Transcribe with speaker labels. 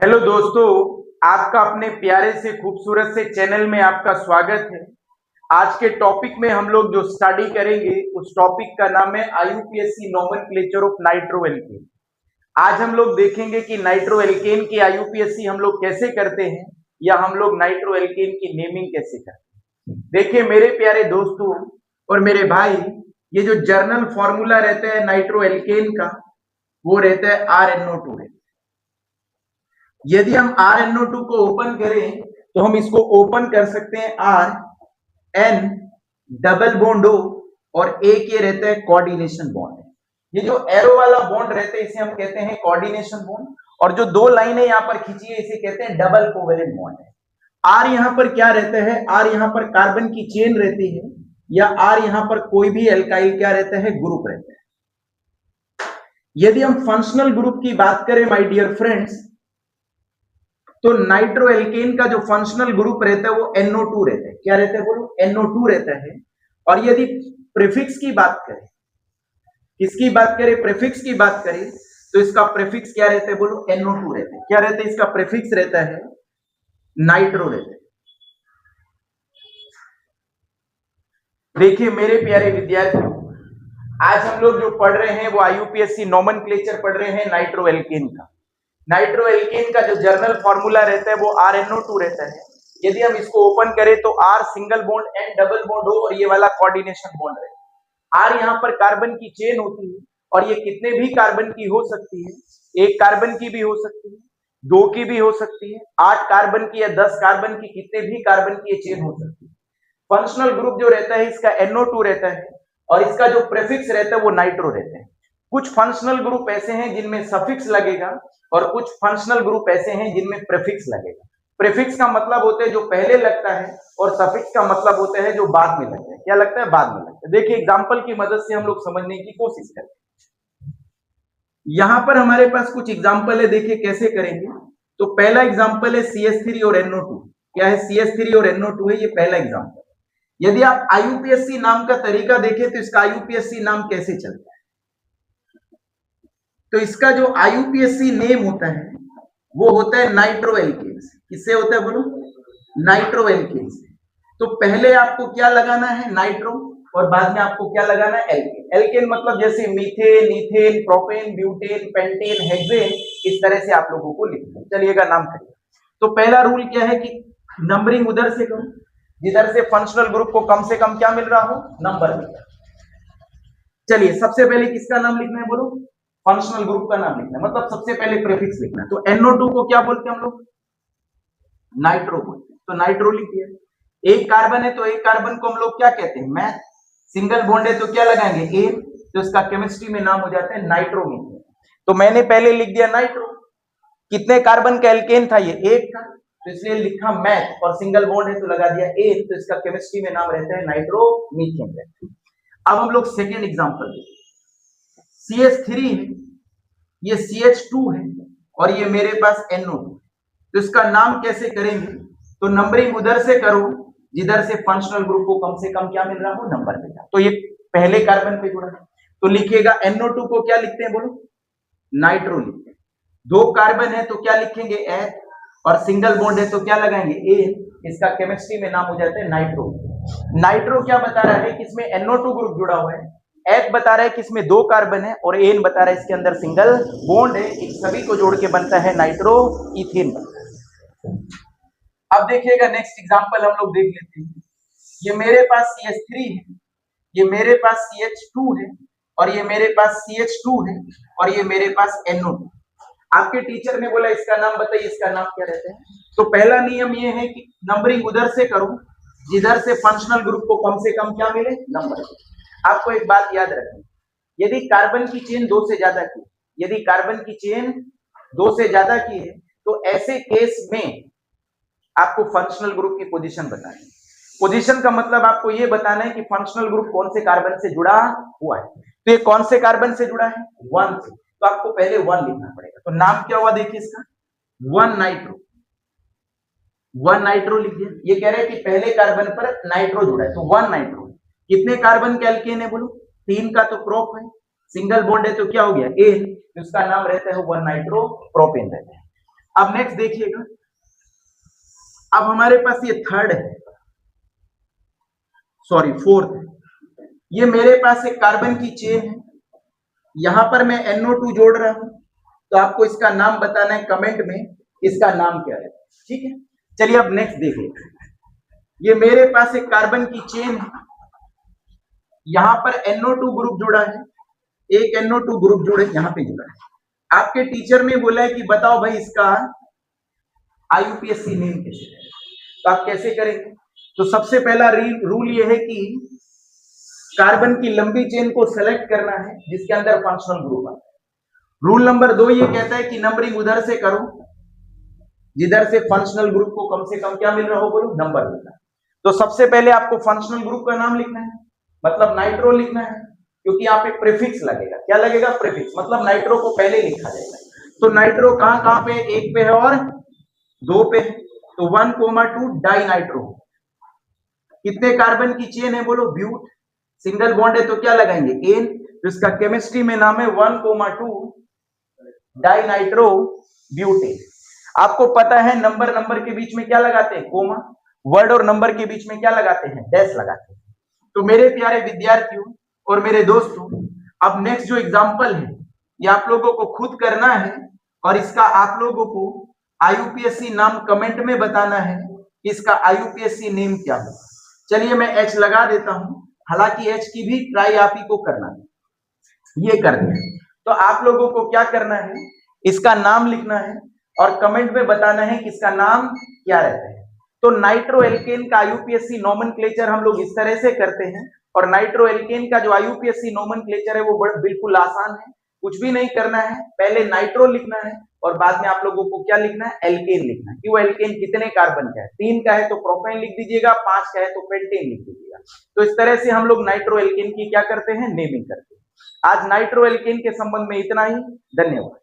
Speaker 1: Hello दोस्तों, आपका अपने प्यारे से खूबसूरत से चैनल में आपका स्वागत है। आज के टॉपिक में हम लोग जो स्टडी करेंगे उस टॉपिक का नाम है आईयूपीएसी नोमेनक्लेचर ऑफ नाइट्रोएल्केन। आज हम लोग देखेंगे कि नाइट्रोएल्केन की आईयूपीएसी हम लोग कैसे करते हैं या हम लोग नाइट्रोएल्केन की नेमिंग कैसे करते हैं। देखिए मेरे प्यारे दोस्तों और मेरे भाई, ये जो जर्नल फॉर्मूला रहता है नाइट्रोएल्केन का वो रहता है RnO2 है। यदि हम RnO2 को ओपन करें तो हम इसको ओपन कर सकते हैं RN डबल बॉन्ड O और एक ये रहता है कोऑर्डिनेशन बॉन्ड। ये जो एरो वाला बॉन्ड रहता है इसे हम कहते हैं कोऑर्डिनेशन बॉन्ड, और जो दो लाइनें यहां पर खींची है इसे कहते हैं डबल कोवेलेंट बॉन्ड है। R यहां पर क्या रहता है? R यहां पर कार्बन की चेन रहती है, या R यहां पर कोई भी एल्काइल क्या रहता है? ग्रुप रहता है। यदि हम फंक्शनल ग्रुप की बात करें माय डियर फ्रेंड्स, तो नाइट्रोएल्केन का जो फंक्शनल ग्रुप रहता है वो NO2 रहता है। क्या रहता है बोलो? NO2 रहता है। और यदि प्रीफिक्स की बात करें, किसकी बात करें? प्रीफिक्स की बात करें तो इसका प्रीफिक्स क्या रहता है बोलो? NO2 रहता है। क्या रहता है? इसका प्रीफिक्स रहता है नाइट्रो रहता है। देखिए मेरे प्यारे विद्यार्थियों, आज हम लोग जो पढ़ रहे हैं वो आईयूपीएससी नोमेनक्लेचर पढ़ रहे हैं नाइट्रोएल्केन का। नाइट्रोएल्केन का जो जर्नल फॉर्मूला रहता है वो RnO2 रहता है। यदि हम इसको ओपन करें तो R single bond, N double bond हो और ये वाला कोऑर्डिनेशन बॉन्ड है। R यहाँ पर कार्बन की चेन होती है और ये कितने भी कार्बन की हो सकती है। एक कार्बन की भी हो सकती है, दो की भी हो सकती है, 8 कार्बन की या 10 कार्बन की, कितने भी कार्बन की ये चेन हो सकती है। फंक्शनल ग्रुप जो रहता है इसका NO2 रहता है और इसका जो प्रीफिक्स रहता है वो नाइट्रो रहता है। कुछ फंक्शनल ग्रुप ऐसे हैं जिनमें सफिक्स लगेगा और कुछ फंक्शनल ग्रुप ऐसे हैं जिनमें प्रीफिक्स लगेगा। प्रीफिक्स का मतलब होता है जो पहले लगता है और सफिक्स का मतलब होता है जो बाद में लगता है। क्या लगता है? बाद में लगता है। देखिए एग्जांपल की मदद से हम लोग समझने की कोशिश करते हैं। यहां पर हमारे पास कुछ एग्जांपल है, देखिए कैसे करेंगे। तो पहला एग्जांपल है CH3 और NO2। क्या है? CH3 और NO2 है, ये पहला एग्जांपल। यदि आप आईयूपीएससी नाम का तरीका देखें तो इसका आईयूपीएससी नाम कैसे चलता है, तो इसका जो आईयूपीएससी नेम होता है वो होता है नाइट्रोएल्केन्स। किससे होता है बोलो? नाइट्रोएल्केन्स। तो पहले आपको क्या लगाना है? नाइट्रो, और बाद में आपको क्या लगाना है? एल्केन। एल्केन मतलब जैसे methane, ethane, propane, butane, pentane, hexane, इस तरह से आप लोगों को लिखना है। चलिएगा नाम करिए। तो पहला रूल क्या है कि नंबरिंग उधर से करो जिधर से फंक्शनल ग्रुप को कम से कम क्या मिल रहा हो? नंबर मिल रहा। चलिए सबसे पहले किसका नाम लिखना है बोलो? फंक्शनल ग्रुप का नाम लिखना है, मतलब सबसे पहले प्रीफिक्स लिखना है। तो NO2 को क्या बोलते हैं हम लोग? नाइट्रो बोलते हैं। तो नाइट्रो लिखिए। एक कार्बन है तो एक कार्बन को हम लोग क्या कहते हैं? मैथ। सिंगल बॉन्ड है तो क्या लगाएंगे? ए। तो इसका केमिस्ट्री में नाम हो जाता है नाइट्रोमीथेन। तो मैंने पहले लिख दिया नाइट्रो। कितने कार्बन का एल्केन था? ये एक था, तो इसलिए लिखा मैथ, और सिंगल बॉन्ड है तो लगा दिया ए। तो इसका केमिस्ट्री में नाम रहता है नाइट्रोमीथेन। अब हम लोग सेकेंड एग्जांपल देखते हैं। CH3 है, ये CH2 है और ये मेरे पास NO2। तो इसका नाम कैसे करेंगे? तो नंबरिंग उधर से करो जिधर से फंक्शनल ग्रुप को कम से कम क्या मिल रहा हो? नंबर मिल रहा। तो ये पहले कार्बन पे जुड़ा है तो लिखिएगा NO2 को क्या लिखते हैं बोलो? नाइट्रो लिखते हैं। दो कार्बन है तो क्या लिखेंगे? एच, और सिंगल बॉन्ड है तो क्या लगाएंगे? ए। इसका केमिस्ट्री में नाम हो जाता है नाइट्रो। नाइट्रो क्या बता रहा है कि इसमें NO2 ग्रुप जुड़ा हुआ है, एच बता रहा है कि इसमें दो कार्बन है, और एन बता रहा है इसके अंदर सिंगल बॉन्ड है। इन सभी को जोड़ के बनता है नाइट्रो इथेन। अब देखिएगा नेक्स्ट एग्जांपल हम लोग देख लेते हैं। ये मेरे पास CH3 है, ये मेरे पास CH2 है, और ये मेरे पास CH2 है, और ये मेरे पास NO2। आपके टीचर ने बोला इसका नाम बताइए, इसका नाम क्या रहता है? तो पहला नियम ये है कि नंबरिंग उधर से करो जिधर से फंक्शनल ग्रुप को कम से कम क्या मिले? नंबर। आपको एक बात याद रखनी, यदि कार्बन की चेन दो से ज्यादा की, यदि कार्बन की चेन दो से ज्यादा की है तो ऐसे केस में आपको फंक्शनल ग्रुप की पोजीशन बतानी है। पोजीशन का मतलब आपको यह बताना है कि फंक्शनल ग्रुप कौन से कार्बन से जुड़ा हुआ है। तो ये कौन से कार्बन से जुड़ा है? 1 से। तो आपको पहले 1 लिखना पड़ेगा। तो नाम क्या हुआ देखिए इसका? 1 नाइट्रो। 1 नाइट्रो लिख दिया। ये कह रहे हैं कि पहले कार्बन पर नाइट्रो जुड़ा है तो 1 नाइट्रो। कितने कार्बन के एल्केन है बोलो? 3 का तो प्रोप है, सिंगल बॉन्ड है तो क्या हो गया? ए। उसका नाम रहता है 1 नाइट्रो प्रोपेन रहता है। अब नेक्स्ट देखिएगा, अब हमारे पास ये थर्ड है, सॉरी फोर्थ है। ये मेरे पास एक कार्बन की चेन है, यहां पर मैं NO2 जोड़ रहा हूं, तो आपको इसका नाम बताना है कमेंट में, इसका नाम क्या है, ठीक है। चलिए अब नेक्स्ट देखिए, ये मेरे पास एक कार्बन की चेन है, यहां पर NO2 ग्रुप जुड़ा है, एक NO2 ग्रुप जुड़े यहां पे जुड़ा है। आपके टीचर ने बोला है कि बताओ भाई इसका IUPAC नेम कैसे है, तो आप कैसे करेंगे? तो सबसे पहला रूल ये है कि कार्बन की लंबी चेन को सेलेक्ट करना है जिसके अंदर फंक्शनल ग्रुप आता है। रूल नंबर 2 ये कहता है कि नंबरिंग उधर से करो जिधर से फंक्शनल ग्रुप को कम से कम क्या मिल रहा हो, बोलो नंबर लिखना है। तो सबसे पहले आपको फंक्शनल ग्रुप का नाम लिखना है, मतलब नाइट्रो लिखना है, क्योंकि यहाँ पे प्रीफिक्स लगेगा। क्या लगेगा? प्रीफिक्स, मतलब नाइट्रो को पहले लिखा जाएगा। तो नाइट्रो कहां कहां पे, एक पे है और दो पे है, तो 1,2 डाई नाइट्रो। कितने कार्बन की चेन है, बोलो ब्यूट, सिंगल बॉन्ड है तो क्या लगाएंगे, एन, तो इसका केमिस्ट्री में नाम है 1,2 डाई नाइट्रो ब्यूटेन। आपको पता है नंबर के बीच में क्या लगाते हैं, कोमा, वर्ड और नंबर के बीच में क्या लगाते हैं, डैश लगाते हैं। तो मेरे प्यारे विद्यार्थियों और मेरे दोस्तों, अब नेक्स्ट जो एग्जांपल है ये आप लोगों को खुद करना है और इसका आप लोगों को IUPAC नाम कमेंट में बताना है कि इसका IUPAC नेम क्या है। चलिए मैं H लगा देता हूं, हालांकि H की भी ट्राई आप ही को करना है, ये करना है। तो आप लोगों को क्या करना है, इसका नाम लिखना है और कमेंट में बताना है कि इसका नाम क्या रहता है। तो नाइट्रो एल्केन का IUPAC नोमेनक्लेचर हम लोग इस तरह से करते हैं, और नाइट्रो एल्केन का जो IUPAC नोमेनक्लेचर है वो बिल्कुल आसान है, कुछ भी नहीं करना है, पहले नाइट्रो लिखना है और बाद में आप लोगों को क्या लिखना है, एल्केन लिखना है। क्यों एल्केन, कितने कार्बन का है, 3 का है तो प्रोपेन लिख दीजिएगा, 5 का है तो पेंटेन लिख दीजिएगा। तो इस तरह से हम लोग नाइट्रो एल्केन की क्या करते हैं, नेमिंग करते हैं। आज नाइट्रो एल्केन के संबंध में इतना ही, धन्यवाद।